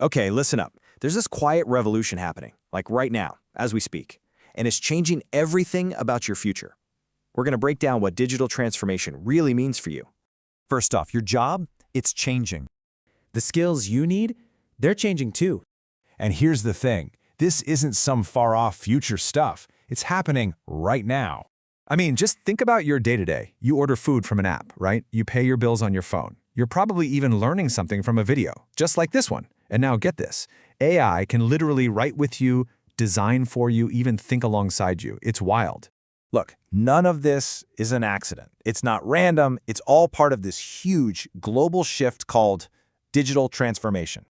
Okay, listen up. There's this quiet revolution happening, like right now, as we speak, and it's changing everything about your future. We're going to break down what digital transformation really means for you. First off, your job, it's changing. The skills you need, they're changing too. And here's the thing, this isn't some far-off future stuff. It's happening right now. I mean, just think about your day-to-day. You order food from an app, right? You pay your bills on your phone. You're probably even learning something from a video, just like this one. And now get this, AI can literally write with you, design for you, even think alongside you. It's wild. Look, none of this is an accident. It's not random. It's all part of this huge global shift called digital transformation.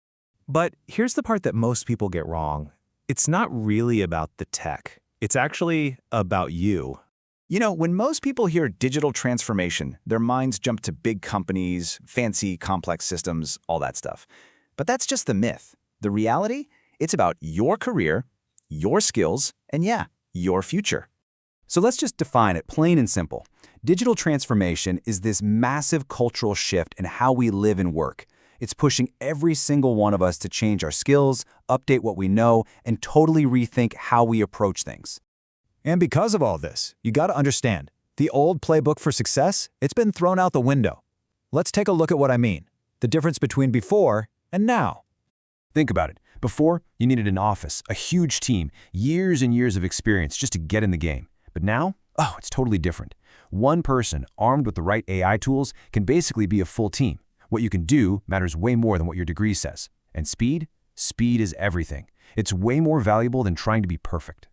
But here's the part that most people get wrong. It's not really about the tech. It's actually about you. You know, when most people hear digital transformation, their minds jump to big companies, fancy, complex systems, all that stuff. But that's just the myth. The reality? It's about your career, your skills, and yeah, your future. So let's just define it plain and simple. Digital transformation is this massive cultural shift in how we live and work. It's pushing every single one of us to change our skills, update what we know, and totally rethink how we approach things. And because of all this, you got to understand, the old playbook for success, it's been thrown out the window. Let's take a look at what I mean. The difference between before and now. Think about it. Before, you needed an office, a huge team, years and years of experience just to get in the game. But now, oh, it's totally different. One person, armed with the right AI tools, can basically be a full team. What you can do matters way more than what your degree says. And speed? Speed is everything. It's way more valuable than trying to be perfect.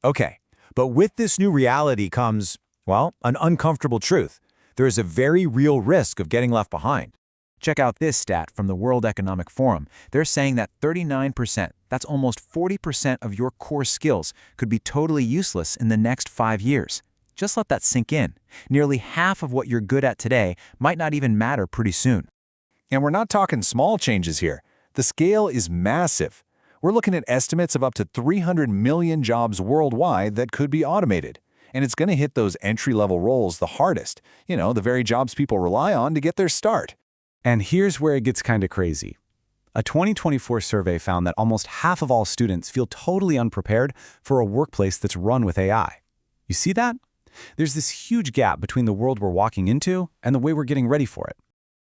Okay, but with this new reality comes, well, an uncomfortable truth. There is a very real risk of getting left behind. Check out this stat from the World Economic Forum. They're saying that 39%, that's almost 40% of your core skills, could be totally useless in the next 5 years. Just let that sink in. Nearly half of what you're good at today might not even matter pretty soon. And we're not talking small changes here. The scale is massive. We're looking at estimates of up to 300 million jobs worldwide that could be automated. And it's going to hit those entry-level roles the hardest. You know, the very jobs people rely on to get their start. And here's where it gets kind of crazy. A 2024 survey found that almost half of all students feel totally unprepared for a workplace that's run with AI. You see that? There's this huge gap between the world we're walking into and the way we're getting ready for it.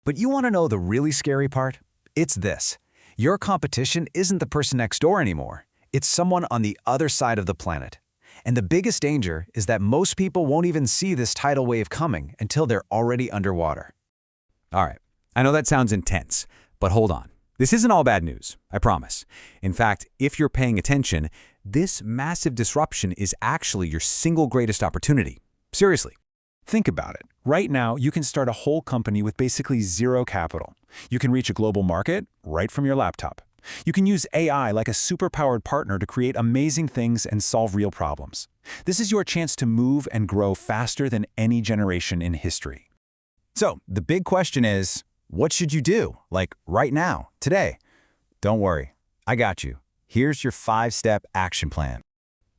But you want to know the really scary part? It's this. Your competition isn't the person next door anymore. It's someone on the other side of the planet. And the biggest danger is that most people won't even see this tidal wave coming until they're already underwater. All right, I know that sounds intense, but hold on. This isn't all bad news, I promise. In fact, if you're paying attention, this massive disruption is actually your single greatest opportunity. Seriously. Think about it. Right now, you can start a whole company with basically zero capital. You can reach a global market right from your laptop. You can use AI like a superpowered partner to create amazing things and solve real problems. This is your chance to move and grow faster than any generation in history. So, the big question is, what should you do? Like right now, today? Don't worry, I got you. Here's your 5-step action plan.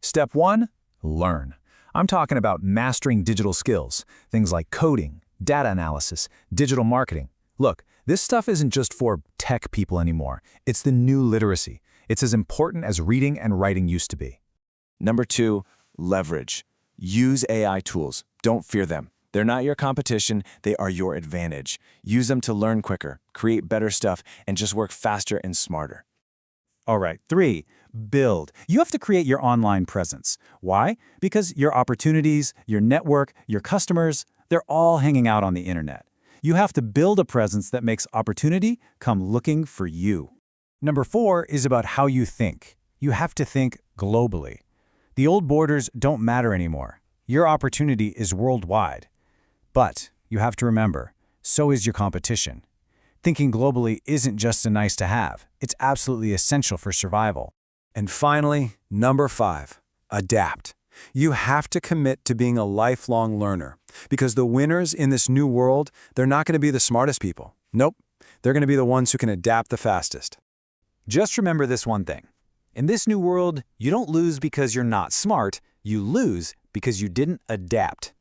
Step 1, learn. I'm talking about mastering digital skills, things like coding, data analysis, digital marketing. Look, this stuff isn't just for tech people anymore. It's the new literacy. It's as important as reading and writing used to be. Number 2, leverage. Use AI tools. Don't fear them. They're not your competition, they are your advantage. Use them to learn quicker, create better stuff, and just work faster and smarter. All right, 3, build. You have to create your online presence. Why? Because your opportunities, your network, your customers, they're all hanging out on the internet. You have to build a presence that makes opportunity come looking for you. Number 4 is about how you think. You have to think globally. The old borders don't matter anymore. Your opportunity is worldwide. But you have to remember, so is your competition. Thinking globally isn't just a nice to have. It's absolutely essential for survival. And finally, number 5, adapt. You have to commit to being a lifelong learner, because the winners in this new world, they're not going to be the smartest people. Nope, they're going to be the ones who can adapt the fastest. Just remember this one thing. In this new world, you don't lose because you're not smart, you lose because you didn't adapt.